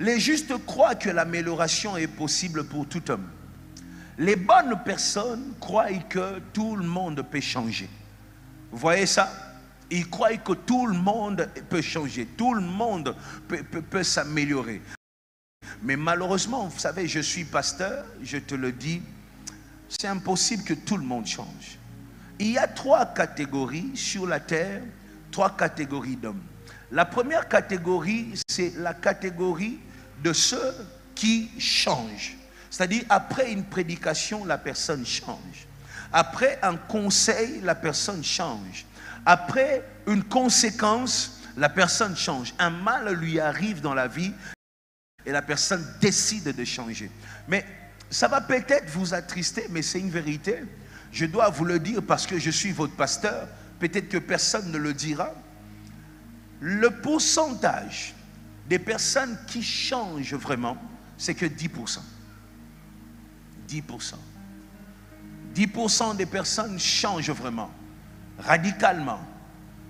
Les justes croient que l'amélioration est possible pour tout homme. Les bonnes personnes croient que tout le monde peut changer. Vous voyez ça? Ils croient que tout le monde peut changer, tout le monde peut s'améliorer. Mais malheureusement, vous savez, je suis pasteur, je te le dis, c'est impossible que tout le monde change. Il y a 3 catégories sur la terre, 3 catégories d'hommes. La première catégorie, c'est la catégorie de ceux qui changent. C'est-à-dire, après une prédication, la personne change. Après un conseil, la personne change. Après une conséquence, la personne change. Un mal lui arrive dans la vie et la personne décide de changer. Mais ça va peut-être vous attrister, mais c'est une vérité. Je dois vous le dire parce que je suis votre pasteur. Peut-être que personne ne le dira. Le pourcentage des personnes qui changent vraiment, c'est que 10%. 10%. 10% des personnes changent vraiment, radicalement.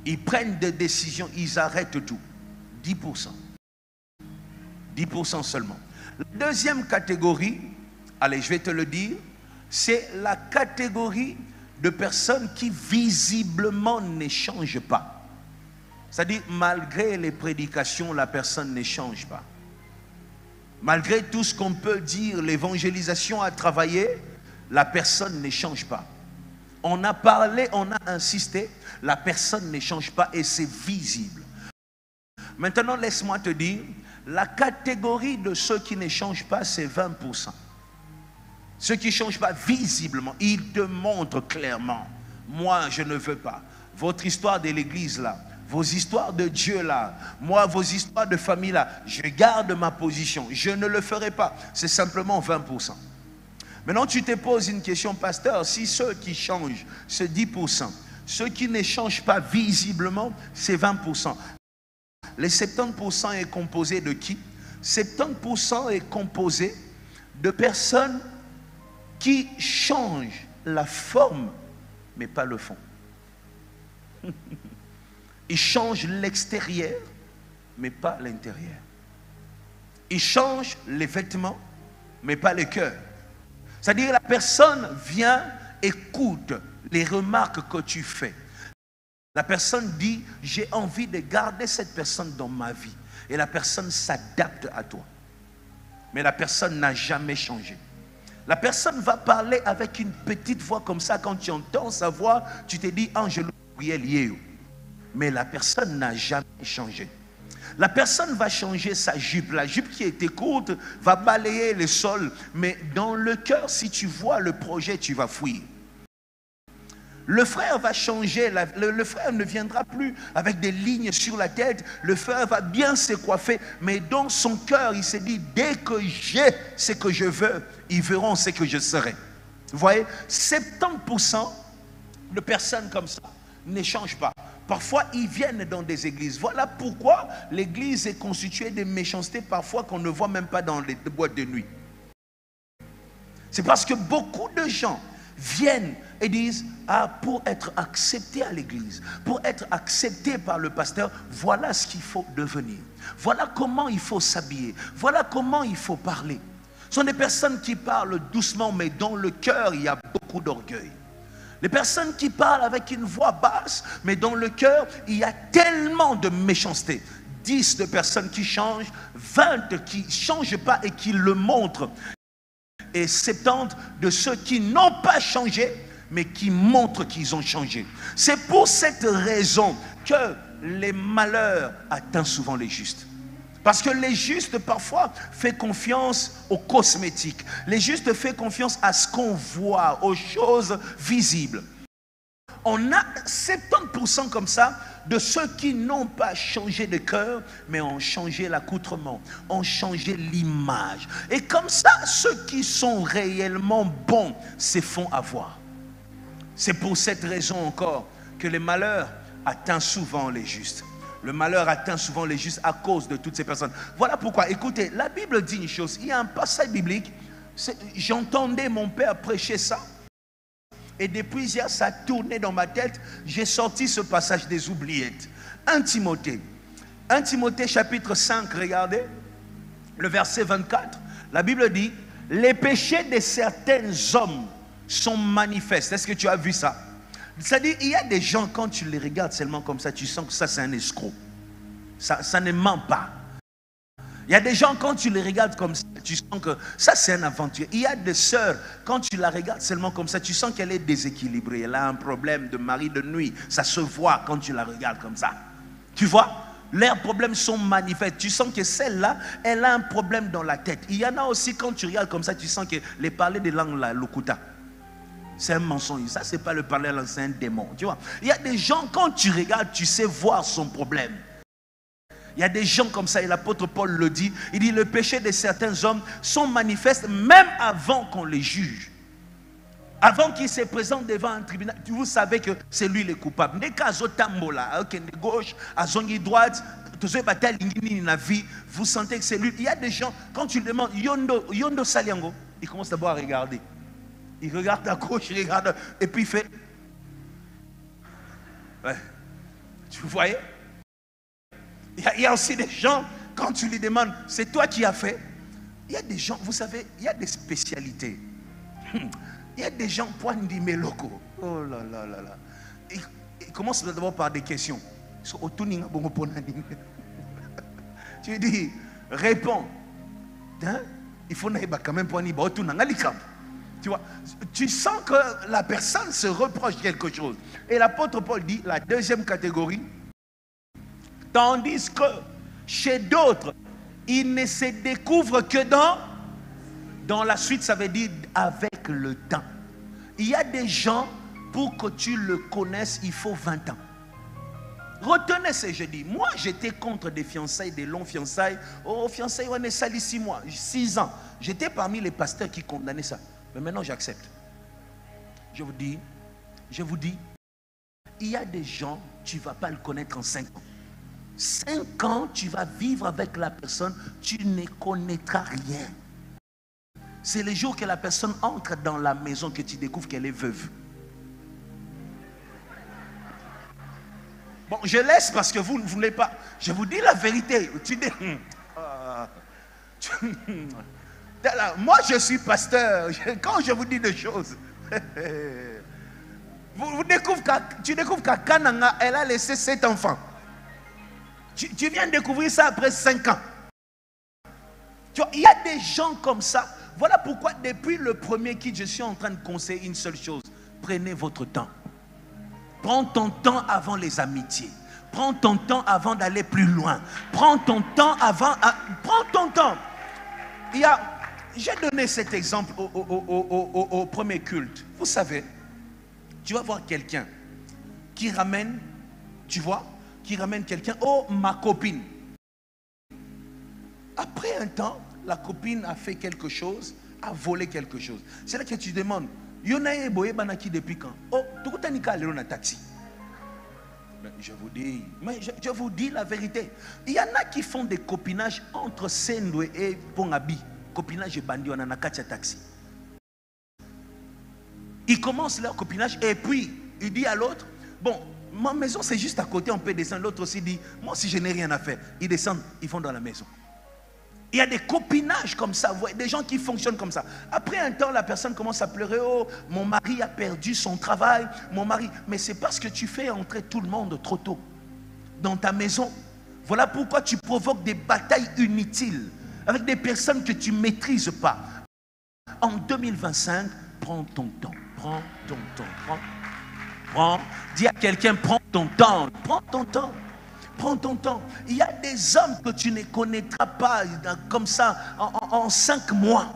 Ils prennent des décisions, ils arrêtent tout. 10%. 10% seulement. La deuxième catégorie, allez, je vais te le dire, c'est la catégorie de personnes qui visiblement ne changent pas. C'est-à-dire, malgré les prédications, la personne ne change pas. Malgré tout ce qu'on peut dire, l'évangélisation a travaillé, la personne ne change pas. On a parlé, on a insisté, la personne ne change pas et c'est visible. Maintenant, laisse-moi te dire, la catégorie de ceux qui ne changent pas, c'est 20%. Ceux qui ne changent pas visiblement, ils te montrent clairement, moi je ne veux pas. Votre histoire de l'église là, vos histoires de Dieu là, moi vos histoires de famille là, je garde ma position, je ne le ferai pas. C'est simplement 20%. Maintenant tu te poses une question, pasteur, si ceux qui changent, c'est 10%, ceux qui ne changent pas visiblement, c'est 20%. Les 70% est composé de qui? 70% est composé de personnes qui changent la forme, mais pas le fond. Ils changent l'extérieur, mais pas l'intérieur. Ils changent les vêtements, mais pas le cœur. C'est-à-dire la personne vient, écoute les remarques que tu fais. La personne dit, j'ai envie de garder cette personne dans ma vie. Et la personne s'adapte à toi. Mais la personne n'a jamais changé. La personne va parler avec une petite voix comme ça. Quand tu entends sa voix, tu te dis, Angelo Gabriel. Mais la personne n'a jamais changé. La personne va changer sa jupe. La jupe qui était courte va balayer le sol. Mais dans le cœur, si tu vois le projet, tu vas fuir. Le frère va changer, le frère ne viendra plus avec des lignes sur la tête, le frère va bien se coiffer, mais dans son cœur, il se dit, dès que j'ai ce que je veux, ils verront ce que je serai. Vous voyez, 70% de personnes comme ça ne changent pas. Parfois, ils viennent dans des églises. Voilà pourquoi l'église est constituée de méchanceté, parfois qu'on ne voit même pas dans les boîtes de nuit. C'est parce que beaucoup de gens viennent et disent, ah, pour être accepté à l'église, pour être accepté par le pasteur, voilà ce qu'il faut devenir. Voilà comment il faut s'habiller. Voilà comment il faut parler. Ce sont des personnes qui parlent doucement, mais dans le cœur, il y a beaucoup d'orgueil. Les personnes qui parlent avec une voix basse, mais dans le cœur, il y a tellement de méchanceté. 10 de personnes qui changent, 20 qui ne changent pas et qui le montrent. Et 70 de ceux qui n'ont pas changé, mais qui montrent qu'ils ont changé. C'est pour cette raison que les malheurs atteignent souvent les justes. Parce que les justes, parfois, font confiance aux cosmétiques. Les justes font confiance à ce qu'on voit, aux choses visibles. On a 70% comme ça de ceux qui n'ont pas changé de cœur, mais ont changé l'accoutrement, ont changé l'image. Et comme ça, ceux qui sont réellement bons se font avoir. C'est pour cette raison encore que le malheur atteint souvent les justes. Le malheur atteint souvent les justes à cause de toutes ces personnes. Voilà pourquoi, écoutez, la Bible dit une chose. Il y a un passage biblique, j'entendais mon père prêcher ça. Et depuis hier, ça a tourné dans ma tête. J'ai sorti ce passage des oubliettes. 1 Timothée. 1 Timothée chapitre 5, regardez. le verset 24, la Bible dit, les péchés de certains hommes sont manifestes. Est-ce que tu as vu ça? C'est-à-dire, il y a des gens, quand tu les regardes seulement comme ça, tu sens que ça c'est un escroc. Ça ne ment pas. Il y a des gens, quand tu les regardes comme ça, tu sens que ça c'est un aventurier. Il y a des sœurs, quand tu la regardes seulement comme ça, tu sens qu'elle est déséquilibrée. Elle a un problème de mari de nuit. Ça se voit quand tu la regardes comme ça. Tu vois? Leurs problèmes sont manifestes. Tu sens que celle-là, elle a un problème dans la tête. Il y en a aussi, quand tu regardes comme ça, tu sens que les parler des langues là, l'okuta, c'est un mensonge. Ça, c'est pas le parler là, c'est un démon. Tu vois? Il y a des gens, quand tu regardes, tu sais voir son problème. Il y a des gens comme ça, et l'apôtre Paul le dit. Il dit, le péché de certains hommes sont manifestes même avant qu'on les juge. Avant qu'il se présente devant un tribunal, vous savez que c'est lui le coupable. Dès qu'à Zotambola, de gauche, à Zongi droite, vous sentez que c'est lui. Il y a des gens, quand tu lui demandes, Yondo Saliango, il commence d'abord à regarder. Il regarde à gauche, il regarde, et puis il fait. Ouais. Tu voyez? Il y a aussi des gens, quand tu lui demandes, c'est toi qui as fait. Il y a des gens, vous savez, il y a des spécialités. Il y a des gens, Poindi Meloko. Oh là là là là. Ils commencent d'abord par des questions. Tu dis, réponds. Hein? Il faut quand même Poindi. Tu vois, tu sens que la personne se reproche quelque chose. Et l'apôtre Paul dit, la deuxième catégorie, tandis que chez d'autres, il ne se découvre que dans la suite, ça veut dire avec le temps. Il y a des gens, pour que tu le connaisses, il faut 20 ans. Retenez ce que je dis. Moi, j'étais contre des fiançailles, des longs fiançailles. Oh, fiançailles, on est sali 6 mois, 6 ans. J'étais parmi les pasteurs qui condamnaient ça. Mais maintenant, j'accepte. Je vous dis, il y a des gens, tu ne vas pas le connaître en 5 ans. 5 ans, tu vas vivre avec la personne, tu ne connaîtras rien. C'est le jour que la personne entre dans la maison que tu découvres qu'elle est veuve. Bon, je laisse parce que vous ne voulez pas. Je vous dis la vérité. Tu dis, moi, je suis pasteur. Quand je vous dis des choses, tu découvres qu'à Kananga, elle a laissé 7 enfants. Tu viens de découvrir ça après 5 ans. Tu vois, il y a des gens comme ça. Voilà pourquoi depuis le premier kit, je suis en train de conseiller une seule chose. Prenez votre temps. Prends ton temps avant les amitiés. Prends ton temps avant d'aller plus loin. Prends ton temps avant... Prends ton temps. J'ai donné cet exemple au premier culte. Vous savez, tu vas voir quelqu'un qui ramène, tu vois, qui ramène quelqu'un, oh ma copine. Après un temps, la copine a fait quelque chose, a volé quelque chose. C'est là que tu demandes, Yonae Boye Banaki depuis quand? Oh, tu as dit qu'il y a un taxi. Je vous dis la vérité. Il y en a qui font des copinages entre Sendwe et Pongabi. Copinage et bandi, on a un taxi. Ils commencent leur copinage et puis il dit à l'autre, bon, ma maison c'est juste à côté, on peut descendre. L'autre aussi dit, moi si je n'ai rien à faire, ils descendent, ils vont dans la maison. Il y a des copinages comme ça, des gens qui fonctionnent comme ça. Après un temps, la personne commence à pleurer, oh, mon mari a perdu son travail, mon mari. Mais c'est parce que tu fais entrer tout le monde trop tôt dans ta maison. Voilà pourquoi tu provoques des batailles inutiles avec des personnes que tu ne maîtrises pas. En 2025, prends ton temps, prends ton temps, dis à quelqu'un, prends ton temps, prends ton temps. Prends ton temps. Il y a des hommes que tu ne connaîtras pas comme ça en 5 mois.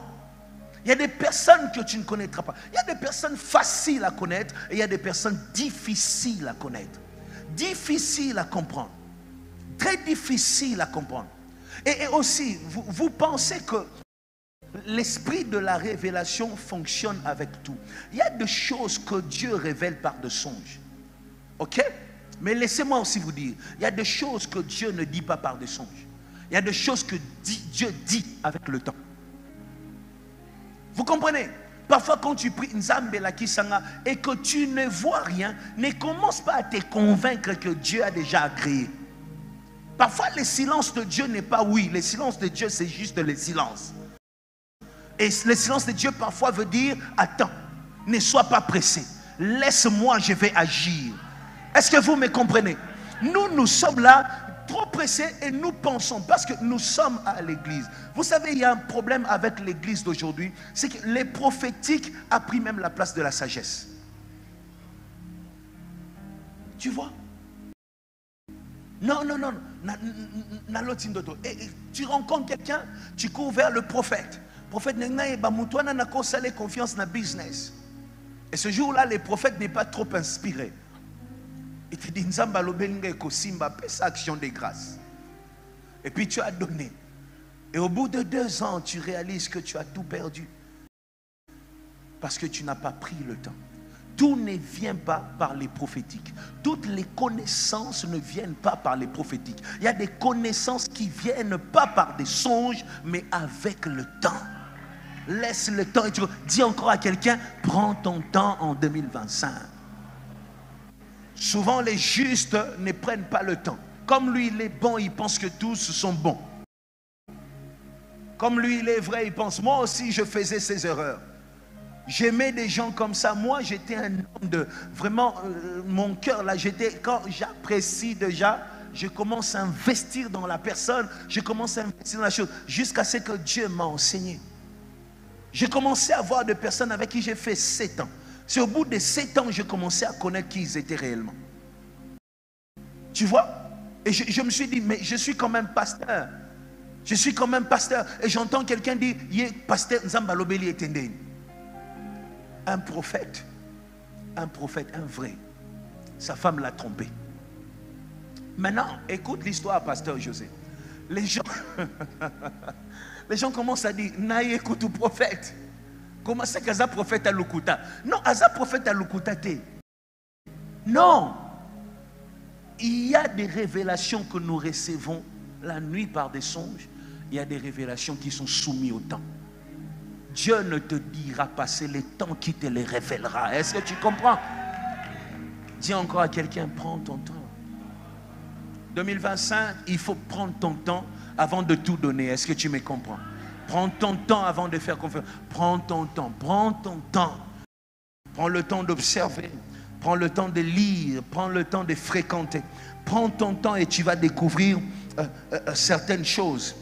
Il y a des personnes que tu ne connaîtras pas. Il y a des personnes faciles à connaître et il y a des personnes difficiles à connaître. Difficiles à comprendre. Très difficiles à comprendre. Et aussi, vous pensez que l'esprit de la révélation fonctionne avec tout. Il y a des choses que Dieu révèle par des songes. Ok? Mais laissez-moi aussi vous dire, il y a des choses que Dieu ne dit pas par des songes. Il y a des choses que Dieu dit avec le temps. Vous comprenez? Parfois quand tu pries Nzambe la Kisanga et que tu ne vois rien, ne commence pas à te convaincre que Dieu a déjà agréé. Parfois, le silence de Dieu n'est pas oui. Le silence de Dieu, c'est juste le silence. Et le silence de Dieu, parfois, veut dire, attends, ne sois pas pressé. Laisse-moi, je vais agir. Est-ce que vous me comprenez? Nous sommes là, trop pressés, et nous pensons, parce que nous sommes à l'église. Vous savez, il y a un problème avec l'église d'aujourd'hui, c'est que les prophétiques a pris même la place de la sagesse. Tu vois? Non. Et tu rencontres quelqu'un, tu cours vers le prophète. Le prophète n'a pas confiance dans le business. Et ce jour-là, le prophète n'est pas trop inspiré. Il te dit, Nzamba lobelinga ekosimba, pesa action de grâce. Et puis tu as donné. Et au bout de 2 ans, tu réalises que tu as tout perdu. Parce que tu n'as pas pris le temps. Tout ne vient pas par les prophétiques. Toutes les connaissances ne viennent pas par les prophétiques. Il y a des connaissances qui viennent pas par des songes, mais avec le temps. Laisse le temps. Et tu dis encore à quelqu'un, prends ton temps en 2025. Souvent les justes ne prennent pas le temps. Comme lui il est bon, il pense que tous sont bons. Comme lui il est vrai, il pense, moi aussi je faisais ces erreurs. J'aimais des gens comme ça. Moi j'étais un homme de vraiment mon cœur là, quand j'apprécie déjà, je commence à investir dans la personne, je commence à investir dans la chose jusqu'à ce que Dieu m'a enseigné. J'ai commencé à voir des personnes avec qui j'ai fait 7 ans. C'est au bout de 7 ans que j'ai commencé à connaître qui ils étaient réellement. Tu vois? Et je me suis dit, mais je suis quand même pasteur. Je suis quand même pasteur. Et j'entends quelqu'un dire, pasteur Nzamba Lobeli Etendeni. Un prophète, un vrai. Sa femme l'a trompé. Maintenant, écoute l'histoire, pasteur José. Les gens commencent à dire, naïe écoute au prophète. Comment c'est qu'Aza prophète à Lukuta? Non, Aza prophète à Lukuta te. Non. Il y a des révélations que nous recevons la nuit par des songes. Il y a des révélations qui sont soumises au temps. Dieu ne te dira pas, c'est le temps qui te les révélera. Est-ce que tu comprends? Dis encore à quelqu'un, prends ton temps. 2025, il faut prendre ton temps avant de tout donner. Est-ce que tu me comprends? Prends ton temps avant de faire confiance. Prends ton temps, prends ton temps. Prends le temps d'observer. Prends le temps de lire. Prends le temps de fréquenter. Prends ton temps et tu vas découvrir certaines choses.